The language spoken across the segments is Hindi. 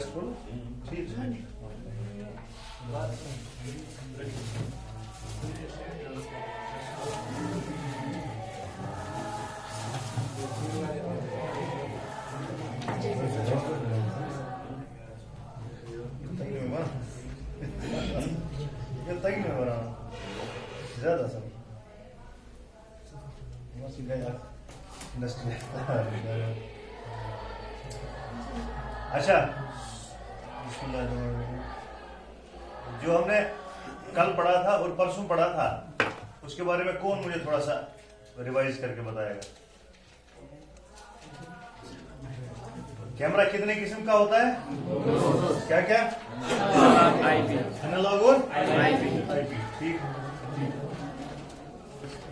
टेस्ट करो ठीक है। तक में बना ज्यादा सब अच्छा, जो हमने कल पढ़ा था और परसों पढ़ा था उसके बारे में कौन मुझे थोड़ा सा रिवाइज करके बताएगा? कैमरा कितने किस्म का होता है? क्या क्या? एनालॉग और आईपी। ठीक,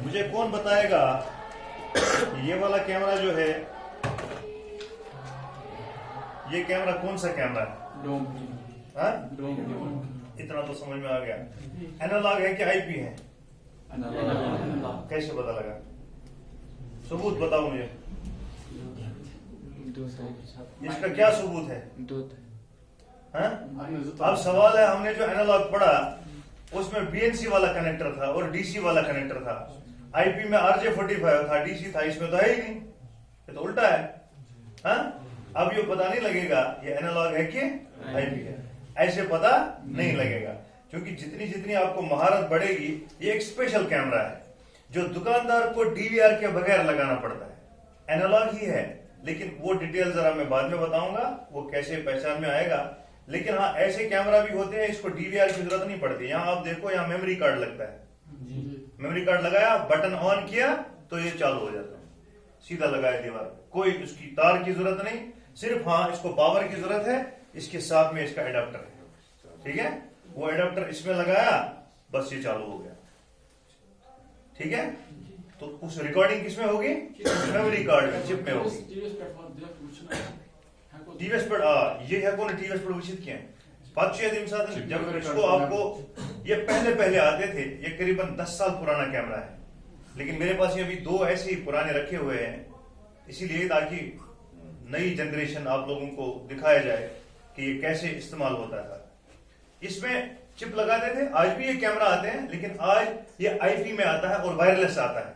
मुझे कौन बताएगा ये वाला कैमरा जो है, ये कैमरा कौन सा कैमरा है? इतना तो समझ में आ गया। एनालॉग है कि आईपी है? कैसे पता लगा? सबूत बताओ मुझे। इसका क्या सबूत है? अब सवाल है, हमने जो एनालॉग पढ़ा उसमें बीएनसी वाला कनेक्टर था और डीसी वाला कनेक्टर था। आईपी में RJ45 था, डीसी था, इसमें तो है ही नहीं, ये तो उल्टा है। अब ये पता नहीं लगेगा ये एनालॉग है कि आईपी है, ऐसे पता नहीं लगेगा, क्योंकि जितनी जितनी आपको महारत बढ़ेगी, ये एक स्पेशल कैमरा है जो दुकानदार को डीवीआर के बगैर लगाना पड़ता है। एनालॉग ही है, लेकिन वो डिटेल जरा मैं बाद में बताऊंगा वो कैसे पहचान में आएगा। लेकिन हाँ, ऐसे कैमरा भी होते हैं इसको डीवीआर की जरूरत नहीं पड़ती। यहाँ आप देखो, यहाँ मेमोरी कार्ड लगता है, मेमोरी कार्ड लगाया, बटन ऑन किया तो ये चालू हो जाता है, सीधा लगाया दीवार पे, कोई उसकी तार की जरूरत नहीं, सिर्फ हाँ इसको पावर की जरूरत है, इसके साथ में इसका एडाप्टर है, ठीक है, वो एडाप्टर इसमें लगाया, बस ये चालू हो गया, ठीक है। तो उस रिकॉर्डिंग किसमें होगी? मेमोरी कार्ड में, चिप में होगी। टीवीएस पर ये है कौन टीवीएस पर विकसित किए हैं? जब इसको आपको ये पहले आते थे, ये करीबन 10 साल पुराना कैमरा है, लेकिन मेरे पास ये अभी 2 ऐसे ही पुराने रखे हुए हैं, इसीलिए ताकि नई जनरेशन आप लोगों को दिखाया जाए कि ये कैसे इस्तेमाल होता था। इसमें चिप लगाते थे, आज भी ये कैमरा आते हैं, लेकिन आज ये आईपी में आता है और वायरलेस आता है,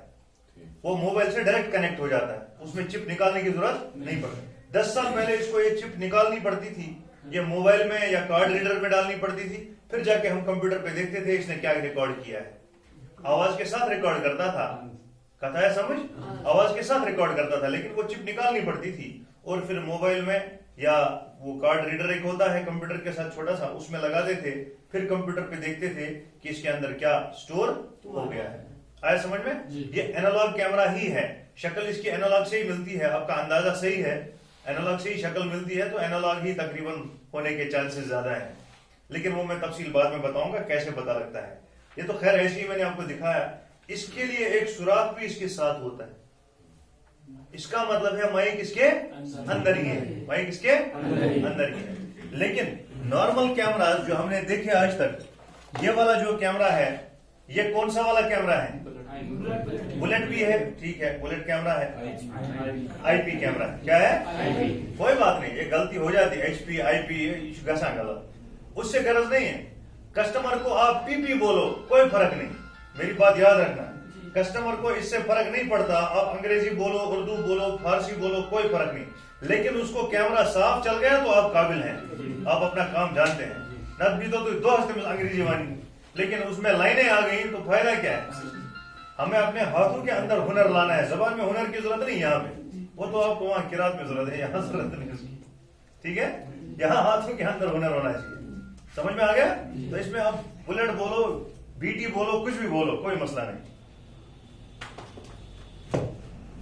वो मोबाइल से डायरेक्ट कनेक्ट हो जाता है, उसमें चिप निकालने की जरूरत नहीं पड़ती। 10 साल पहले इसको ये चिप निकालनी पड़ती थी, ये मोबाइल में या कार्ड रीडर में डालनी पड़ती थी, फिर जाके हम कंप्यूटर पे देखते थे इसने क्या रिकॉर्ड किया है। आवाज के साथ रिकॉर्ड करता था, कथा है समझ, आवाज के साथ रिकॉर्ड करता था, लेकिन वो चिप निकालनी पड़ती थी और फिर मोबाइल में या वो कार्ड रीडर एक होता है कंप्यूटर के साथ छोटा सा, उसमें लगाते थे, फिर कंप्यूटर पे देखते थे कि इसके अंदर क्या स्टोर हो गया है। आया समझ में? ये एनालॉग कैमरा ही है, शक्ल इसकी एनालॉग से ही मिलती है, आपका अंदाजा सही है, एनालॉग से ही शक्ल मिलती है, तो एनालॉग ही तकरीबन होने के चांसेस ज्यादा हैं, लेकिन वो मैं तफसील बाद में बताऊंगा कैसे पता लगता है। ये तो खैर ऐसे ही मैंने आपको दिखाया। इसके लिए एक सुराख भी इसके साथ होता है, इसका मतलब है माइक इसके अंदर ही है, माइक इसके अंदर ही है। लेकिन नॉर्मल कैमरा जो हमने देखे आज तक, ये वाला जो कैमरा है, ये कौन सा वाला कैमरा है? बुलेट भी है, ठीक है, बुलेट कैमरा है, आईपी कैमरा है। क्या है? कोई बात नहीं, ये गलती हो जाती है, HP आईपी घसा गलत, उससे गरज नहीं है। कस्टमर को आप पीपी बोलो, कोई फर्क नहीं, मेरी बात याद रखना, कस्टमर को इससे फर्क नहीं पड़ता, आप अंग्रेजी बोलो, उर्दू बोलो, फारसी बोलो, कोई फर्क नहीं, लेकिन उसको कैमरा साफ चल गया तो आप काबिल हैं, आप अपना काम जानते हैं। नबी तो 2 हफ्ते में अंग्रेजी वानी, लेकिन उसमें लाइनें आ गई तो फायदा क्या है? हमें अपने हाथों के अंदर हुनर लाना है, जबान में हुनर की जरूरत नहीं यहाँ पे, वो तो आपको वहां किरात में जरूरत है, यहाँ जरूरत नहीं उसकी, ठीक है। यहाँ हाथों के अंदर हुनर होना चाहिए, समझ में आ गया? तो इसमें आप बुलेट बोलो, बीटी बोलो, कुछ भी बोलो, कोई मसला नहीं।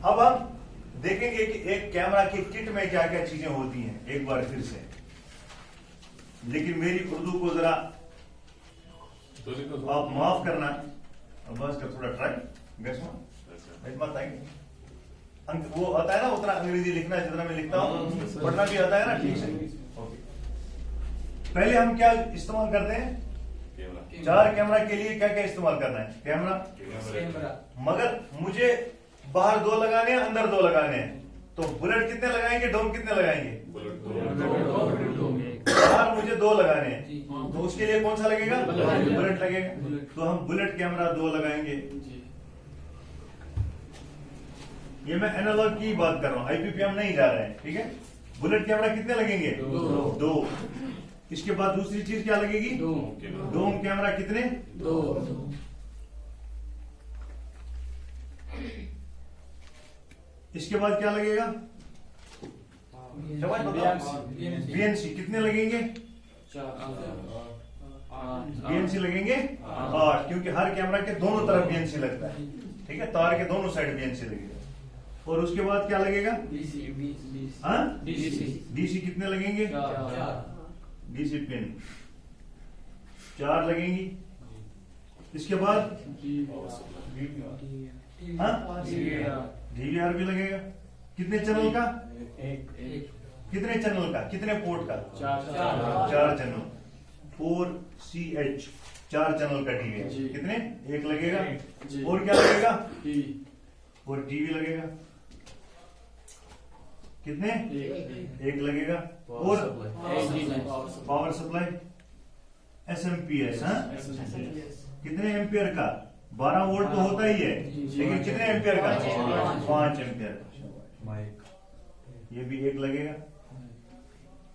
अब हम देखेंगे कि एक कैमरा की किट में क्या क्या चीजें होती हैं एक बार फिर से, लेकिन मेरी उर्दू को जरा आप माफ करना, बस कर थोड़ा ट्राई वो आता है ना उतना अंग्रेजी लिखना जितना मैं लिखता हूँ, पढ़ना भी आता है ना, ठीक है। पहले हम क्या इस्तेमाल करते हैं? 4 कैमरा के लिए क्या क्या इस्तेमाल करना है? कैमरा, मगर मुझे बाहर 2 लगाने हैं, अंदर 2 लगाने हैं, तो बुलेट कितने लगाएंगे, डोम कितने लगाएंगे? तार मुझे 2 लगाने हैं, तो उसके लिए कौन सा लगेगा? बुलेट लगेगा। तो हम बुलेट कैमरा 2 लगाएंगे। ये मैं एनालॉग की बात कर रहा हूं, आईपीपीएम नहीं जा रहे हैं, ठीक है। बुलेट कैमरा कितने लगेंगे? 2। इसके बाद दूसरी चीज क्या लगेगी? डोम कैमरा कितने? 2। इसके बाद क्या लगेगा? बीएनसी कितने लगेंगे? बीएनसी लगेंगे 8, क्योंकि हर कैमरा के दोनों तरफ बीएनसी लगता है, ठीक है। तार के दोनों साइड बीएनसी लगेगा। और उसके बाद क्या लगेगा? डीसी कितने लगेंगे? डीसी पिन 4 लगेंगी। इसके बाद डीवीआर भी लगेगा। कितने चैनल का? कितने चैनल का? कितने पोर्ट का? 4 चैनल। 4CH 4 चैनल का डीवीआर कितने? 1 लगेगा। और क्या लगेगा? और टीवी लगेगा कितने? 1 लगेगा। और पावर सप्लाई एसएमपीएस, कितने एम्पियर का? 12 वोल्ट तो होता ही है, लेकिन कितने एम्पियर का? 5 एम्पियर का। ये भी 1 लगेगा।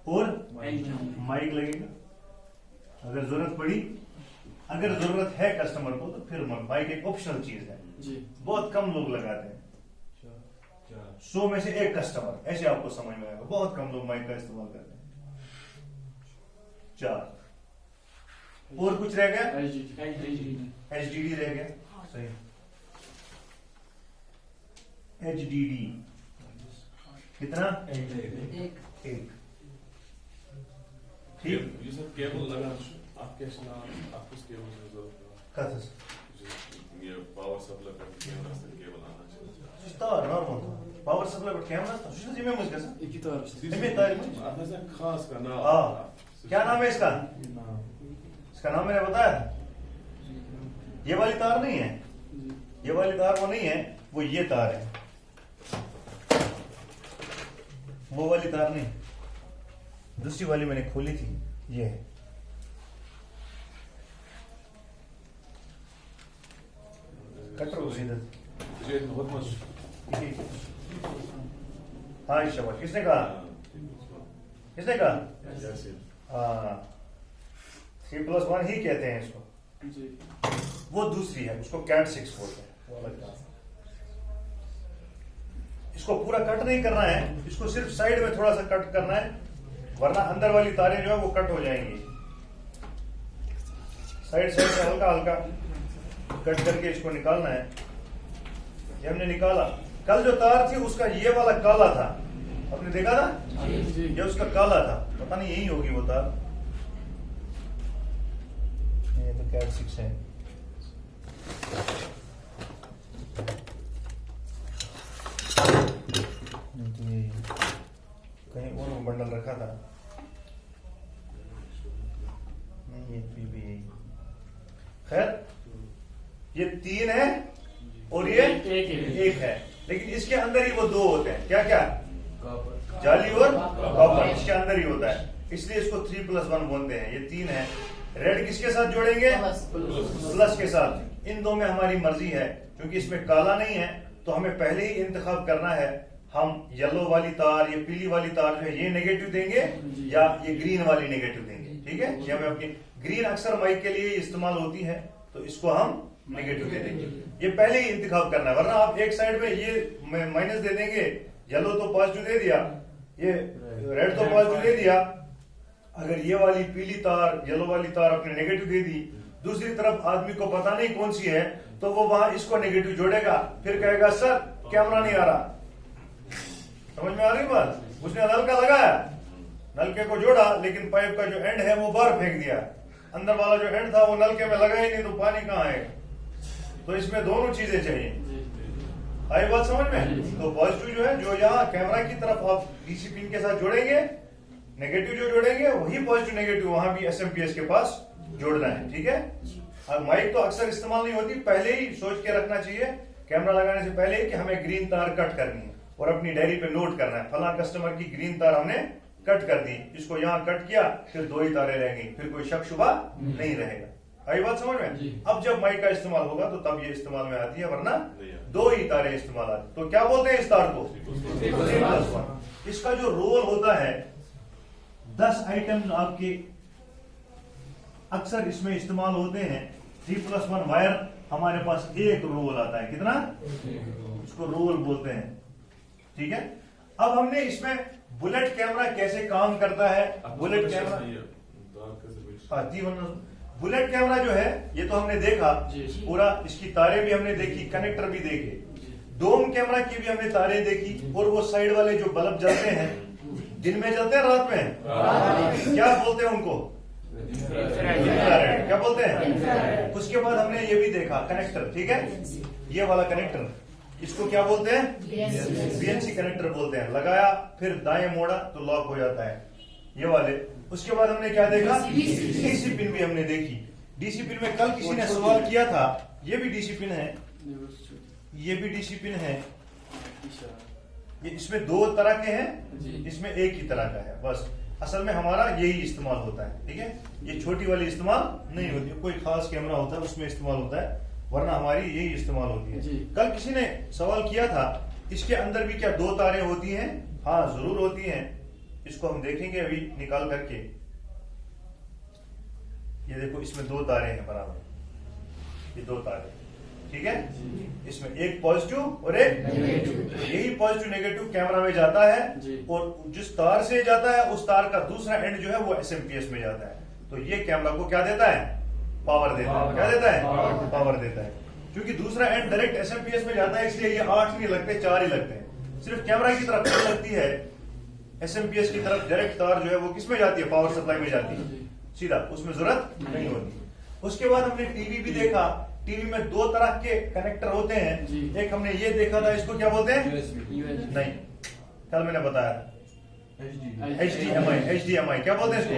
और माइक लगेगा अगर जरूरत पड़ी। अगर जरूरत है कस्टमर को तो फिर माइक एक ऑप्शनल चीज है, बहुत कम लोग लगाते हैं। 100 में से 1 कस्टमर, ऐसे आपको समझ में आएगा। बहुत कम लोग माइक का इस्तेमाल करते हैं। 4 और कुछ रह गया? एचडीडी रह गया, सही। एचडीडी कितना? 1। ठीक। ये सब केबल लगा आपके आप किस केबल से जरूरत है? ये पावर सप्लाई पर कैमरा से केबल आना चाहिए। तार नॉर्मल पावर सप्लाई पर कैमरा तो शुरू में मुझे कैसा? एक ही तार। आपने से खास का नाम। हाँ, क्या नाम है इसका? इसका नाम मैंने बताया। ये वाली तार नहीं है, ये वाली तार वो नहीं है, वो ये तार है, वो वाली तार नहीं। दूसरी वाली मैंने खोली थी, ये है। कटर हो सीधा। ये बहुत मस्त। हाँ शाबाश। किसने कहा? किसने कहा? हाँ, 3+1 ही कहते हैं इसको। वो दूसरी है, उसको कैट 6 बोलते हैं, वो अलग है। इसको पूरा कट नहीं करना है, इसको सिर्फ साइड में थोड़ा सा कट करना है, वरना अंदर वाली तारें जो है वो कट हो जाएंगी। साइड साइड से हल्का हल्का कट करके इसको निकालना है। ये हमने निकाला। कल जो तार थी उसका ये वाला काला था, आपने देखा था? ये उसका काला था, पता नहीं यही होगी वो तार। ये तो कैट 6 है। कहीं और बंडल रखा था, नहीं ये भी यही। खैर, ये 3 है और ये 1 है, लेकिन इसके अंदर ही वो 2 होते हैं। क्या क्या? जाली और कॉपर इसके अंदर ही होता है, इसलिए इसको 3+1 बोलते हैं। ये 3 है। रेड किसके साथ जोड़ेंगे? प्लस के साथ। इन 2 में हमारी मर्जी है, क्योंकि इसमें काला नहीं है तो हमें पहले ही इंतखाब करना है। हम येलो वाली तार, ये पीली वाली तार जो है ये नेगेटिव देंगे या ये ग्रीन वाली नेगेटिव देंगे, ठीक है। ये हमें अपनी ग्रीन अक्सर माइक के लिए इस्तेमाल होती है, तो इसको हम नेगेटिव दे देंगे। ये पहले ही इंतखाब करना है, वरना आप एक साइड में ये माइनस दे देंगे, येलो तो पॉजिटिव दे दिया, ये रेड तो पॉजिटिव दे दिया। अगर ये वाली पीली तार, येलो वाली तार आपने नेगेटिव दे दी, दूसरी तरफ आदमी को पता नहीं कौन सी है, तो वो वहां इसको नेगेटिव जोड़ेगा, फिर कहेगा सर कैमरा नहीं आ रहा। समझ में आ रही बात? उसने नलका लगाया, नलके को जोड़ा, लेकिन पाइप का जो एंड है वो बाहर फेंक दिया, अंदर वाला जो एंड था वो नलके में लगा ही नहीं, तो पानी कहाँ आएगा? तो इसमें दोनों चीजें चाहिए। आई बात समझ में? तो पॉजिटिव जो है, जो यहाँ कैमरा की तरफ आप डीसी पिन के साथ जोड़ेंगे, नेगेटिव जो जोड़ेंगे वही पॉजिटिव नेगेटिव वहां भी एसएमपीएस के पास जोड़ना है, ठीक है। अब माइक तो अक्सर इस्तेमाल नहीं होती, पहले ही सोच के रखना चाहिए कैमरा लगाने से पहले कि हमें ग्रीन तार कट करनी है और अपनी डायरी पे नोट करना है, फला कस्टमर की ग्रीन तार हमने कट कर दी, इसको यहाँ कट किया, फिर 2 ही तारे रहेंगी, फिर कोई शक शुबा नहीं रहेगा। आई बात समझ में? अब जब माइक का इस्तेमाल होगा तो तब ये इस्तेमाल में आती है, वरना 2 ही तारे इस्तेमाल आते। तो क्या बोलते हैं इस तार को? 3+1। इसका जो रोल होता है 10 आइटम आपके अक्सर इसमें इस्तेमाल होते हैं। 3+1 वायर हमारे पास एक रोल आता है, कितना? इसको रोल बोलते हैं, ठीक है। अब हमने इसमें बुलेट कैमरा कैसे काम करता है, बुलेट कैमरा बुलेट कैमरा जो है ये तो हमने देखा पूरा, इसकी तारे भी हमने देखी, कनेक्टर भी देखे, डोम कैमरा की भी हमने तारे देखी, और वो साइड वाले जो बल्ब जलते हैं, दिन में जलते हैं रात में, क्या बोलते हैं उनको? इंफ्रारेड। क्या बोलते हैं? उसके बाद हमने ये भी देखा कनेक्टर, ठीक है, ये वाला कनेक्टर, इसको क्या बोलते हैं? बीएनसी कनेक्टर बोलते हैं। लगाया फिर दाएं मोड़ा तो लॉक हो जाता है, ये वाले। उसके बाद हमने क्या देखा? डीसी पिन भी हमने देखी। डीसी पिन में कल किसी ने सवाल किया था, ये भी डीसी पिन है, ये भी डीसी पिन है, ये इसमें 2 तरह के हैं, इसमें एक ही तरह का है, बस असल में हमारा यही इस्तेमाल होता है, ठीक है। ये छोटी वाली इस्तेमाल नहीं होती है, कोई खास कैमरा होता है उसमें इस्तेमाल होता है, वरना हमारी यही इस्तेमाल होती है। कल किसी ने सवाल किया था इसके अंदर भी क्या 2 तारें होती हैं? हाँ जरूर होती हैं, इसको हम देखेंगे अभी निकाल करके। ये देखो इसमें 2 तारे हैं बराबर, ये 2 तारे, ठीक है। इसमें एक पॉजिटिव और एक नेगेटिव, यही पॉजिटिव नेगेटिव कैमरा में जाता है, और जिस तार से जाता है उस तार का दूसरा एंड जो है वो एसएमपीएस में जाता है। तो ये कैमरा को क्या देता है? पावर देता है। क्या देता है? पावर देता है। क्योंकि दूसरा एंड डायरेक्ट एसएमपीएस में जाता है, इसलिए ये 8 नहीं लगते, 4 ही लगते हैं। सिर्फ कैमरा की तरफ नहीं लगती है, एसएमपीएस की तरफ डायरेक्ट तार जो है वो किस में जाती है? पावर सप्लाई में जाती है सीधा, उसमें जरूरत नहीं होती। उसके बाद हमने टीवी भी देखा, टीवी में 2 तरह के कनेक्टर होते हैं। एक हमने ये देखा था, इसको क्या बोलते हैं? नहीं, कल मैंने बताया था HDMI। क्या बोलते हैं इसको?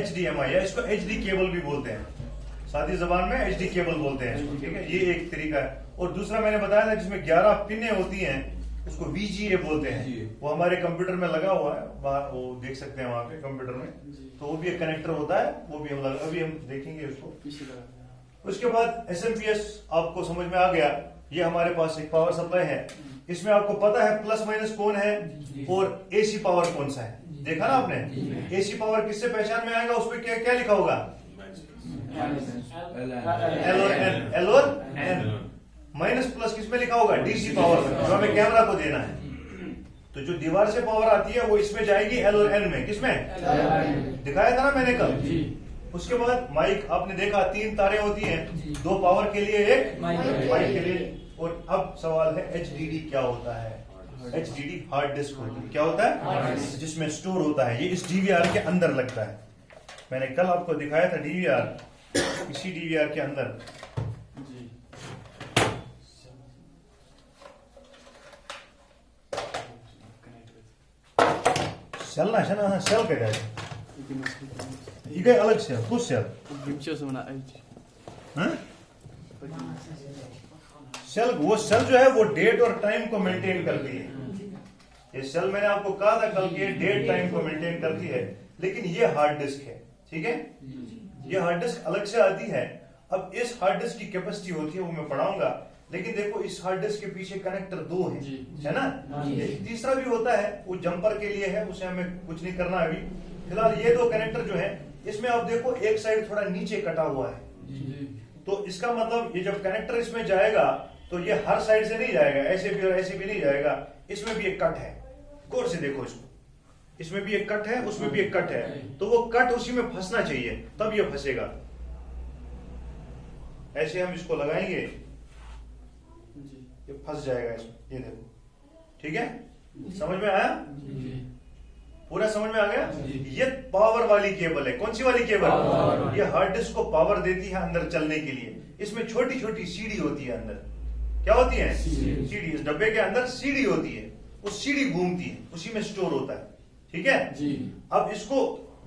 HDMI, या इसको HD केबल भी बोलते हैं, सादी जबान में HD केबल बोलते हैं इसको, ठीक है। ये एक तरीका है। और दूसरा मैंने बताया था जिसमें 11 पिनें होती हैं, उसको VGA बोलते हैं। वो हमारे कंप्यूटर में लगा हुआ है, वो देख सकते हैं वहां पे कंप्यूटर में, तो वो भी एक कनेक्टर होता है, वो भी अभी हम देखेंगे उसको। उसके बाद एसएमपीएस आपको समझ में आ गया, ये हमारे पास एक पावर सप्लाई है, इसमें आपको पता है प्लस माइनस कौन है और एसी पावर कौन सा है, देखा ना आपने। एसी पावर किससे पहचान में आएगा? उसमें क्या क्या लिखा होगा? एल और एन। माइनस प्लस किसमें लिखा होगा? डीसी पावर में, जो हमें कैमरा को देना है। तो जो दीवार से पावर आती है वो इसमें जाएगी एल और एन में, किसमें? दिखाया था ना मैंने कल। उसके बाद माइक आपने देखा 3 तारें होती हैं, 2 पावर के लिए, एक माइक के लिए। और अब सवाल है एचडीडी क्या होता है? एचडीडी हार्ड डिस्क होती है। क्या होता है? जिसमें स्टोर होता है, ये इस डीवीआर के अंदर लगता है। मैंने कल आपको दिखाया था डीवीआर, इसी डीवीआर के अंदर सेल ना सेल का जाए, ये अलग सेल, कुछ सेल सेल, वो सेल जो है वो डेट और टाइम को मेंटेन करती है। ये सेल मैंने आपको कहा था कल कि डेट टाइम को मेंटेन करती है, लेकिन ये हार्ड डिस्क है, ठीक है। ये हार्ड डिस्क अलग से आती है। अब इस हार्ड डिस्क की कैपेसिटी होती है वो मैं पढ़ाऊंगा, लेकिन देखो इस हार्ड डिस्क के पीछे कनेक्टर 2 है ना। तीसरा भी होता है, वो जंपर के लिए है, उसे हमें कुछ नहीं करना अभी। फिलहाल ये 2 कनेक्टर जो है, इसमें आप देखो एक साइड थोड़ा नीचे कटा हुआ है, तो इसका मतलब ये जब कनेक्टर इसमें जाएगा तो ये हर साइड से नहीं जाएगा, ऐसे भी और ऐसे भी नहीं जाएगा, इसमें भी एक कट है। गौर से देखो इसको, इसमें भी एक कट है, उसमें भी एक कट है, तो वो कट उसी में फंसना चाहिए, तब ये फंसेगा। ऐसे हम इसको लगाएंगे, ये फंस जाएगा इसमें, ये देखो, ठीक है। समझ में आया? पूरा समझ में आ गया? ये पावर वाली केबल है। कौन सी वाली केबल? ये हार्ड डिस्क को पावर देती है अंदर चलने के लिए। इसमें छोटी छोटी सीढ़ी होती है अंदर। क्या होती है? सीढ़ी। इस डब्बे के अंदर सीढ़ी होती है, वो सीढ़ी घूमती है, उसी में स्टोर होता है, ठीक है जी। अब इसको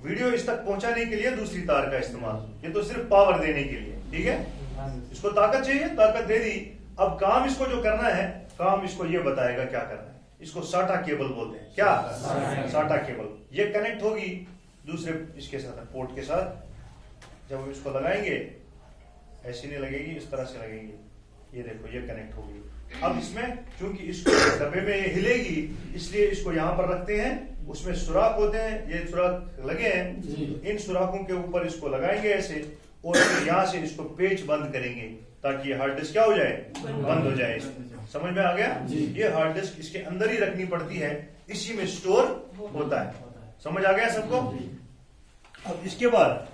वीडियो इस तक पहुंचाने के लिए दूसरी तार का इस्तेमाल, ये तो सिर्फ पावर देने के लिए, ठीक है। इसको ताकत चाहिए, ताकत दे दी। अब काम इसको जो करना है, काम इसको ये बताएगा क्या करना है। इसको साटा केबल बोलते हैं। क्या? साटा केबल। ये कनेक्ट होगी दूसरे इसके साथ, पोर्ट के साथ। जब हम इसको लगाएंगे ऐसी नहीं लगेगी, इस तरह से लगेगी। ये देखो ये कनेक्ट होगी। अब इसमें चूंकि इसको डब्बे में ये हिलेगी इसलिए इसको यहाँ पर रखते हैं, उसमें सुराख होते हैं, ये सुराख लगे हैं, इन सुराखों के ऊपर इसको लगाएंगे ऐसे, और फिर यहाँ से इसको पेच बंद करेंगे ताकि हार्ड डिस्क क्या हो जाए, बंद हो जाए। इसमें समझ में आ गया? ये हार्ड डिस्क इसके अंदर ही रखनी पड़ती है, इसी में स्टोर होता है। समझ आ गया सबको? अब इसके बाद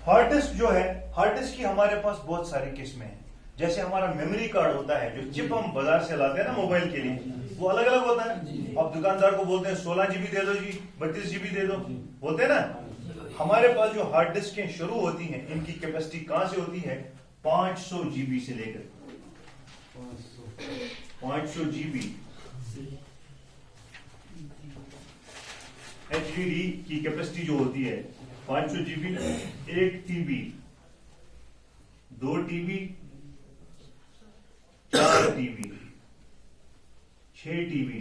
हार्ड डिस्क जो है, हार्ड डिस्क की हमारे पास बहुत सारी किस्में हैं। जैसे हमारा मेमोरी कार्ड होता है, जो चिप हम बाजार से लाते हैं ना मोबाइल के लिए, वो अलग अलग होता है। अब दुकानदार को बोलते हैं 16 GB दे दो जी, 32 GB दे दो, बोलते हैं ना। हमारे पास जो हार्ड डिस्कें शुरू होती हैं, इनकी कैपेसिटी कहां से होती है? 500 GB से लेकर 500 GB HDD की कैपेसिटी जो होती है 500 GB, 1 TB, 2 TB, 4 TB, 6 TB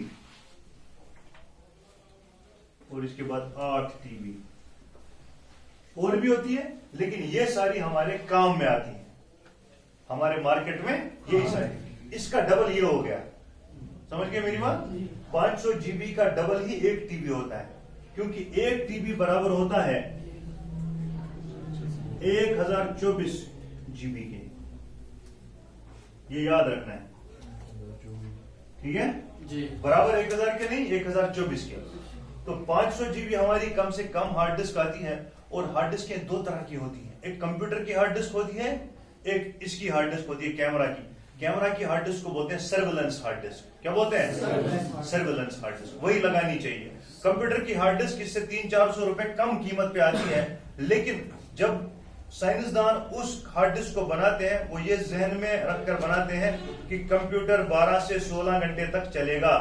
और इसके बाद 8 TB और भी होती है, लेकिन ये सारी हमारे काम में आती है, हमारे मार्केट में यही सारी। इसका डबल ये हो गया, समझ गए मेरी बात? 500 GB का डबल ही 1 TB होता है, क्योंकि 1 TB बराबर होता है 1024 GB के। ये याद रखना है, ठीक है जी? बराबर 1000 के नहीं, 1024 के। तो 500 GB हमारी कम से कम हार्ड डिस्क आती है। और हार्ड डिस्क दो तरह की होती है, एक कंप्यूटर की हार्ड डिस्क होती है, एक इसकी हार्ड डिस्क होती है कैमरा की। कैमरा की हार्ड डिस्क को बोलते हैं सर्विलेंस हार्ड डिस्क। क्या बोलते हैं? Surveillance hard disk. वही लगानी चाहिए। कंप्यूटर की हार्ड डिस्क इससे 300-400 रुपए कम कीमत पे आती है, लेकिन जब साइंसदान उस हार्ड डिस्क को बनाते हैं, वो ये जहन में रखकर बनाते हैं कि कंप्यूटर 12 से 16 घंटे तक चलेगा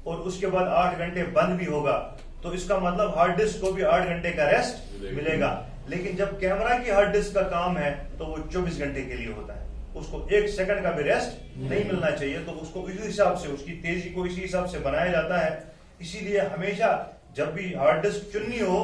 और उसके बाद 8 घंटे बंद भी होगा। तो इसका मतलब हार्ड डिस्क को भी 8 घंटे का रेस्ट मिलेगा। लेकिन जब कैमरा की हार्ड डिस्क का काम है तो वो 24 घंटे के लिए होता है, उसको 1 सेकंड का भी रेस्ट नहीं मिलना चाहिए। तो उसको इसी हिसाब से, उसकी तेजी को इसी हिसाब से बनाया जाता है। इसीलिए हमेशा जब भी हार्ड डिस्क चुननी हो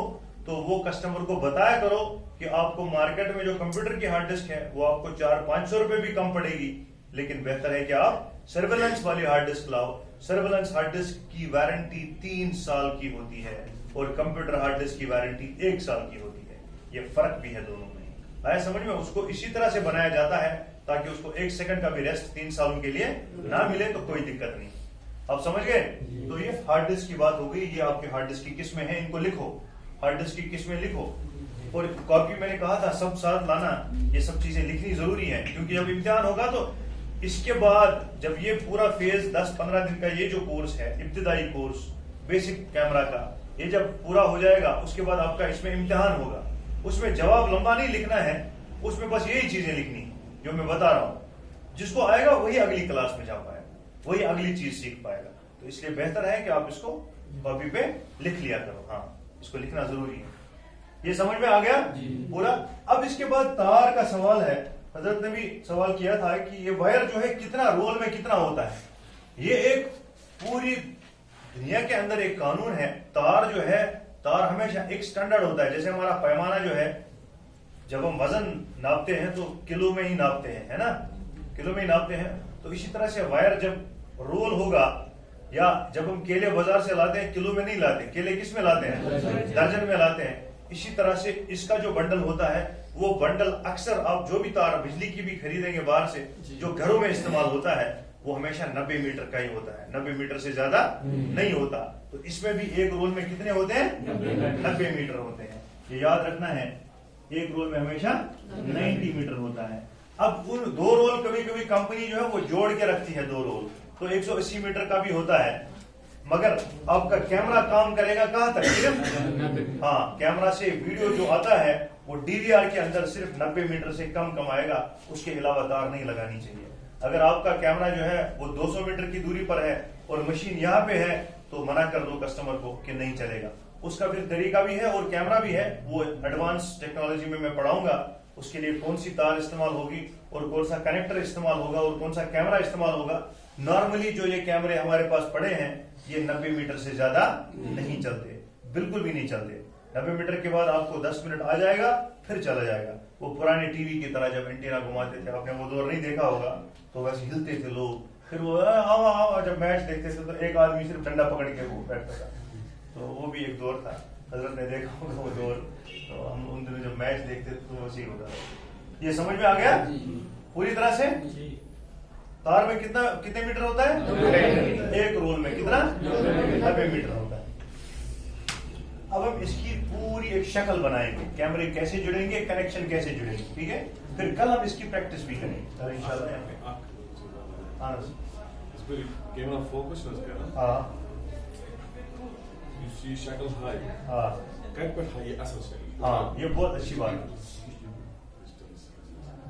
तो वो कस्टमर को बताया करो कि आपको मार्केट में जो कंप्यूटर की हार्ड डिस्क है वो आपको 400-500 रुपए भी कम पड़ेगी, लेकिन बेहतर है कि आप सर्विलेंस वाली हार्ड डिस्क लाओ। सर्विलेंस हार्ड डिस्क की वारंटी 3 साल की होती है और कंप्यूटर हार्ड डिस्क की वारंटी 1 साल की होती है। ये फर्क भी है दोनों में। आया समझ में? उसको इसी तरह से बनाया जाता है ताकि उसको 1 सेकंड का भी रेस्ट 3 सालों के लिए ना मिले, तो कोई दिक्कत नहीं। आप समझ गए? तो ये हार्ड डिस्क की बात हो गई। ये आपके हार्ड डिस्क की किस्में हैं, इनको लिखो, हार्ड डिस्क की किस्में लिखो। और कॉपी मैंने कहा था सब साथ लाना, ये सब चीजें लिखनी जरूरी है, क्योंकि जब इम्तिहान होगा तो इसके बाद जब ये पूरा फेज 10-15 दिन का ये जो कोर्स है, इब्तिदाई कोर्स बेसिक कैमरा का, ये जब पूरा हो जाएगा उसके बाद आपका इसमें इम्तिहान होगा। उसमें जवाब लंबा नहीं लिखना है, उसमें बस यही चीजें लिखनी जो मैं बता रहा हूं। जिसको आएगा वही अगली क्लास में जा पाएगा, वही अगली चीज सीख पाएगा। तो इसलिए बेहतर है कि आप इसको कॉपी पे लिख लिया करो। हाँ, इसको लिखना जरूरी है। ये समझ में आ गया पूरा? अब इसके बाद तार का सवाल है। हजरत ने भी सवाल किया था कि ये वायर जो है कितना रोल में कितना होता है। ये एक पूरी दुनिया के अंदर एक कानून है। तार जो है, तार हमेशा एक स्टैंडर्ड होता है। जैसे हमारा पैमाना जो है, जब हम वजन नापते हैं तो किलो में ही नापते हैं, है ना? किलो में ही नापते हैं। तो इसी तरह से वायर जब रोल होगा, या जब हम केले बाजार से लाते हैं किलो में नहीं लाते, केले किस में लाते हैं? दर्जन में लाते हैं। इसी तरह से इसका जो बंडल होता है, वो बंडल अक्सर आप जो भी तार बिजली की भी खरीदेंगे बाहर से, जो घरों में इस्तेमाल होता है, वो हमेशा 90 मीटर का ही होता है, 90 मीटर से ज्यादा नहीं होता। तो इसमें भी एक रोल में कितने होते हैं? 90 मीटर होते हैं। ये याद रखना है, एक रोल में हमेशा 90 मीटर होता है। अब उन 2 रोल कभी कभी कंपनी जो है वो जोड़ के रखती है, 2 रोल, तो 180 मीटर का भी होता है। मगर आपका कैमरा काम करेगा कहां तक? सिर्फ हाँ, कैमरा से वीडियो जो आता है वो डीवीआर के अंदर सिर्फ 90 मीटर से कम आएगा, उसके अलावा तार नहीं लगानी चाहिए। अगर आपका कैमरा जो है वो 200 मीटर की दूरी पर है और मशीन यहाँ पे है, तो मना कर दो कस्टमर को कि नहीं चलेगा। उसका फिर तरीका भी है और कैमरा भी है, वो एडवांस टेक्नोलॉजी में मैं पढ़ाऊंगा। उसके लिए कौन सी तार इस्तेमाल होगी और कौन सा कनेक्टर इस्तेमाल होगा और कौन सा कैमरा इस्तेमाल होगा, नॉर्मली जो ये कैमरे हमारे पास पड़े हैं ये 90 मीटर से ज्यादा नहीं चलते, बिल्कुल भी नहीं चलते। 90 मीटर के बाद आपको 10 मिनट आ जाएगा, फिर चला जाएगा। वो पुराने टीवी की तरह जब एंटीना घुमाते थे, आपने वो दौर नहीं देखा होगा, तो वैसे हिलते थे लोग, फिर वो आओ जब मैच देखते थे तो एक आदमी सिर्फ डंडा पकड़ के वो बैठता था। तो वो भी एक दौर था, हजरत ने देखा होगा वो दौर। तो हम उन दिनों जब मैच देखते थे तो वैसे ही होता था। ये समझ में आ गया पूरी तरह से? तार में कितने मीटर होता है? एक रोल में कितना? 90 मीटर होता है। अब हम इसकी पूरी एक शक्ल बनाएंगे, कैमरे कैसे जुड़ेंगे, कनेक्शन कैसे जुड़ेंगे, ठीक है? फिर कल हम इसकी प्रैक्टिस भी करेंगे इंशाल्लाह। कैमरा फोकस हाँ शक्ल हाई, हाँ कट पर हाई असल शक्ल। हाँ, ये बहुत अच्छी बात है।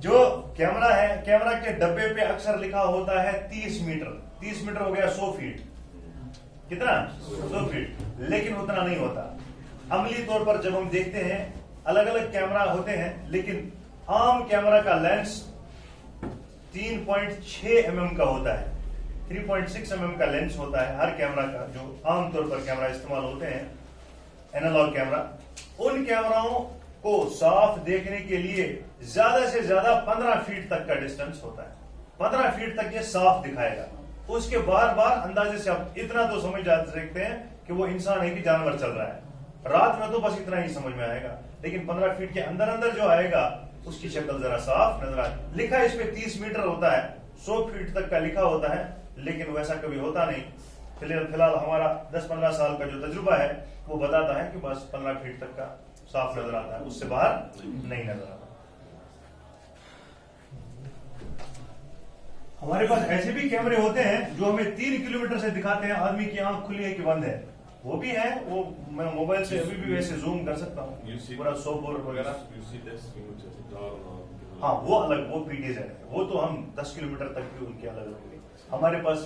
जो कैमरा है, कैमरा के डब्बे पे अक्सर लिखा होता है 30 मीटर। 30 मीटर हो गया 100 फीट। कितना? 100 फीट। लेकिन उतना नहीं होता। अमली तौर पर जब हम देखते हैं, अलग अलग कैमरा होते हैं, लेकिन आम कैमरा का लेंस 3.6 mm का होता है। 3.6 mm का लेंस होता है हर कैमरा का, जो आमतौर पर कैमरा इस्तेमाल होते हैं, एनालॉग कैमरा। उन कैमराओं को साफ देखने के लिए ज्यादा से ज्यादा 15 फीट तक का डिस्टेंस होता है। 15 फीट तक ये साफ दिखाएगा। उसके बार बार अंदाजे से आप इतना तो समझ जा सकते हैं कि वो इंसान है कि जानवर चल रहा है। रात में तो बस इतना ही समझ में आएगा, लेकिन 15 फीट के अंदर अंदर जो आएगा उसकी शक्ल जरा साफ नजर आए। लिखा इस पे 30 मीटर होता है, 100 फीट तक का लिखा होता है, लेकिन वैसा कभी होता नहीं। फिलहाल हमारा 10-15 साल का जो तजुर्बा है वो बताता है कि बस 15 फीट तक का साफ नजर आता है, उससे बाहर नहीं नजर आता। हमारे पास ऐसे भी कैमरे होते हैं जो हमें 3 किलोमीटर से दिखाते हैं आदमी की आंख खुली है कि बंद है। वो भी है, वो मैं मोबाइल से अभी भी वैसे जूम कर सकता हूँ पूरा सोपोर वगैरह। हाँ वो अलग, वो पीटीजेड है, वो तो हम 10 किलोमीटर तक भी उनके अलग होंगे। हमारे पास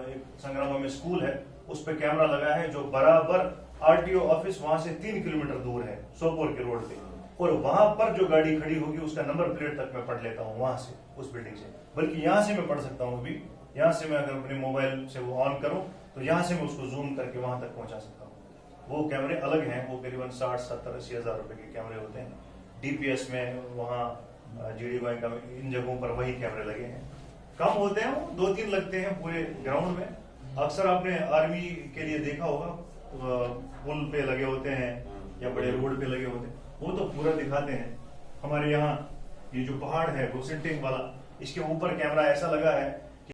एक संग्रामा में स्कूल है, उस पर कैमरा लगा है जो बराबर आरटीओ ऑफिस वहां से 3 किलोमीटर दूर है, सोपोर के रोड पे। और वहां पर जो गाड़ी खड़ी होगी उसका नंबर प्लेट तक मैं पढ़ लेता हूँ वहां से, उस बिल्डिंग से। बल्कि यहाँ से मैं पढ़ सकता हूँ अभी, यहाँ से मैं अगर अपने मोबाइल से वो ऑन करूँ तो यहाँ से मैं उसको जूम करके वहां तक पहुंचा सकता हूँ। वो कैमरे अलग हैं, वो करीबन 60-70-80 हजार रुपए के कैमरे होते हैं। डीपीएस में वहाँ जीडी गोयनका में इन जगहों पर वही कैमरे लगे हैं। कम होते हैं, वो 2-3 लगते हैं पूरे ग्राउंड में। अक्सर आपने आर्मी के लिए देखा होगा, पुल पे लगे होते हैं या बड़े रोड पे लगे होते हैं, वो तो पूरा दिखाते हैं। हमारे यहाँ ये जो पहाड़ है वो सिंटिंग वाला, इसके ऊपर कैमरा ऐसा लगा है